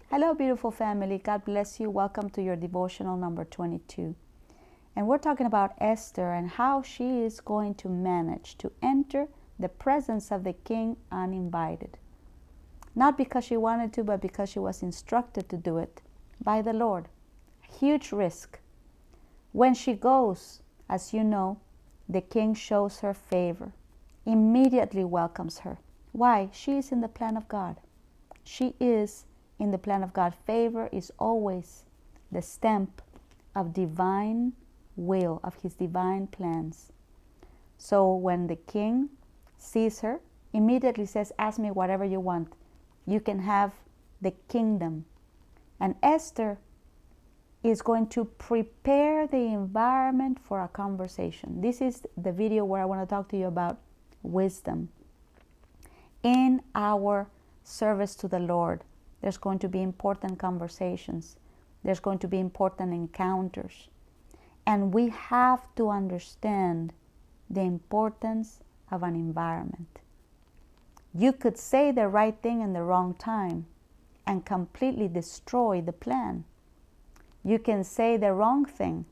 Hello, beautiful family. God bless you. Welcome to your devotional number 22. And we're talking about Esther and how she is going to manage to enter the presence of the king uninvited. Not because she wanted to, but because she was instructed to do it by the Lord. Huge risk. When she goes, as you know, the king shows her favor, immediately welcomes her. Why? She is in the plan of God. She is in the plan of God. Favor is always the stamp of divine will, of his divine plans. So when the king sees her, immediately says, ask me whatever you want. You can have the kingdom. And Esther is going to prepare the environment for a conversation. This is the video where I want to talk to you about wisdom. In our service to the Lord, there's going to be important conversations. There's going to be important encounters. And we have to understand the importance of an environment. You could say the right thing in the wrong time and completely destroy the plan. You can say the wrong thing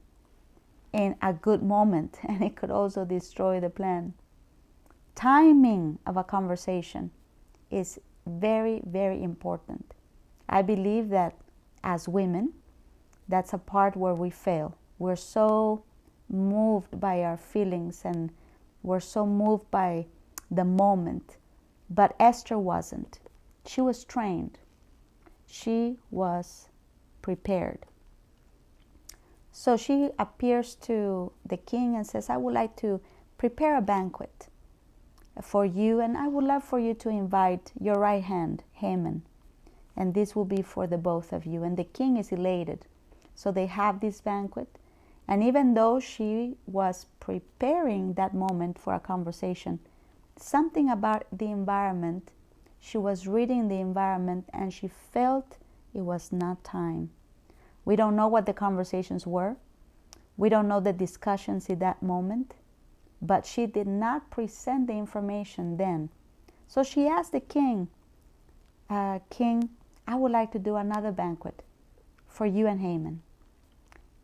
in a good moment and it could also destroy the plan. Timing of a conversation is very, very important. I believe that as women, that's a part where we fail. We're so moved by our feelings and we're so moved by the moment. But Esther wasn't. She was trained. She was prepared. So she appears to the king and says, I would like to prepare a banquet for you, and I would love for you to invite your right hand, Haman, and this will be for the both of you. And the king is elated. So they have this banquet, and even though she was preparing that moment for a conversation, something about the environment, she was reading the environment and she felt it was not time. We don't know what the conversations were. We don't know the discussions in that moment. But she did not present the information then. So she asked the king, King, I would like to do another banquet for you and Haman.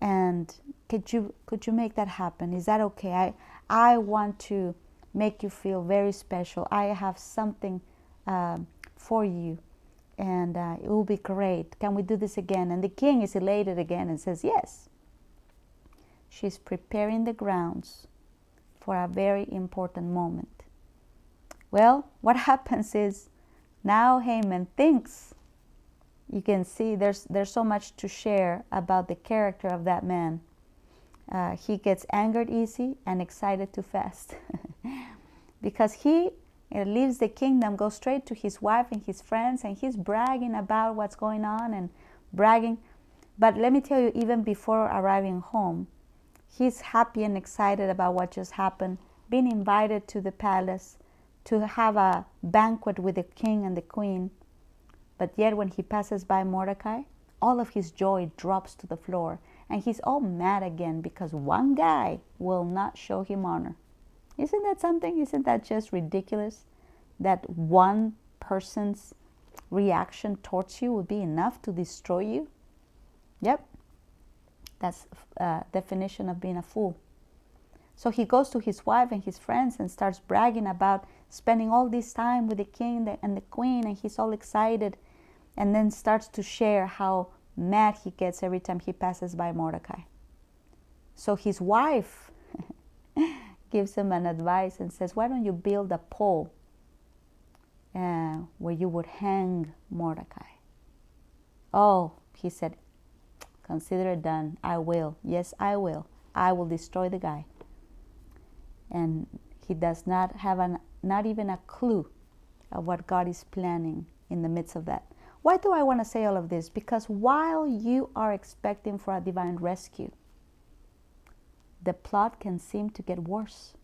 And could you make that happen? Is that okay? I want to make you feel very special. I have something for you. And it will be great. Can we do this again? And the king is elated again and says, yes. She's preparing the grounds for a very important moment. Well, what happens is now Haman thinks, you can see there's so much to share about the character of that man. He gets angered easy and excited too fast. Because he leaves the kingdom, goes straight to his wife and his friends, and he's bragging about what's going on and bragging. But let me tell you, even before arriving home, he's happy and excited about what just happened, being invited to the palace to have a banquet with the king and the queen. But yet when he passes by Mordecai, all of his joy drops to the floor. And he's all mad again because one guy will not show him honor. Isn't that something? Isn't that just ridiculous? That one person's reaction towards you would be enough to destroy you? Yep. That's a definition of being a fool. So he goes to his wife and his friends and starts bragging about spending all this time with the king and the queen, and he's all excited, and then starts to share how mad he gets every time he passes by Mordecai. So his wife gives him an advice and says, why don't you build a pole where you would hang Mordecai? Oh, he said, consider it done. I will. Yes, I will. I will destroy the guy. And he does not have not even a clue of what God is planning in the midst of that. Why do I want to say all of this? Because while you are expecting for a divine rescue, the plot can seem to get worse.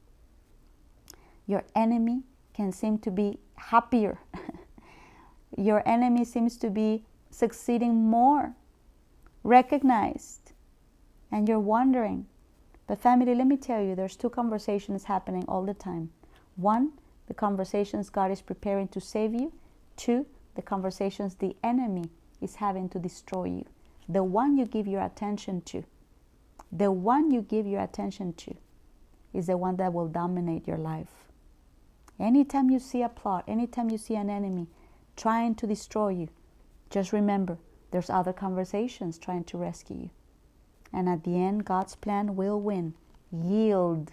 Your enemy can seem to be happier. Your enemy seems to be succeeding more, recognized, and you're wondering. But family, let me tell you, there's two conversations happening all the time. One, the conversations God is preparing to save you. Two, the conversations the enemy is having to destroy you. The one you give your attention to, the one you give your attention to, is the one that will dominate your life. Anytime you see a plot, anytime you see an enemy trying to destroy you, just remember there's other conversations trying to rescue you. And at the end, God's plan will win. Yield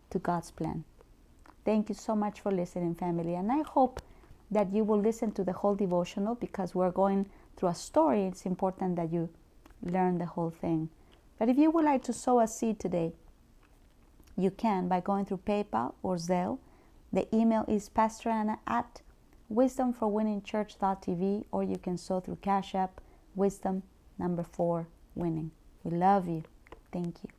to God's plan. Thank you so much for listening, family. And I hope that you will listen to the whole devotional, because we're going through a story. It's important that you learn the whole thing. But if you would like to sow a seed today, you can by going through PayPal or Zelle. The email is pastoranna@wisdomforwinningchurch.tv, or you can sow through Cash App, Wisdom 4 Winning. We love you. Thank you.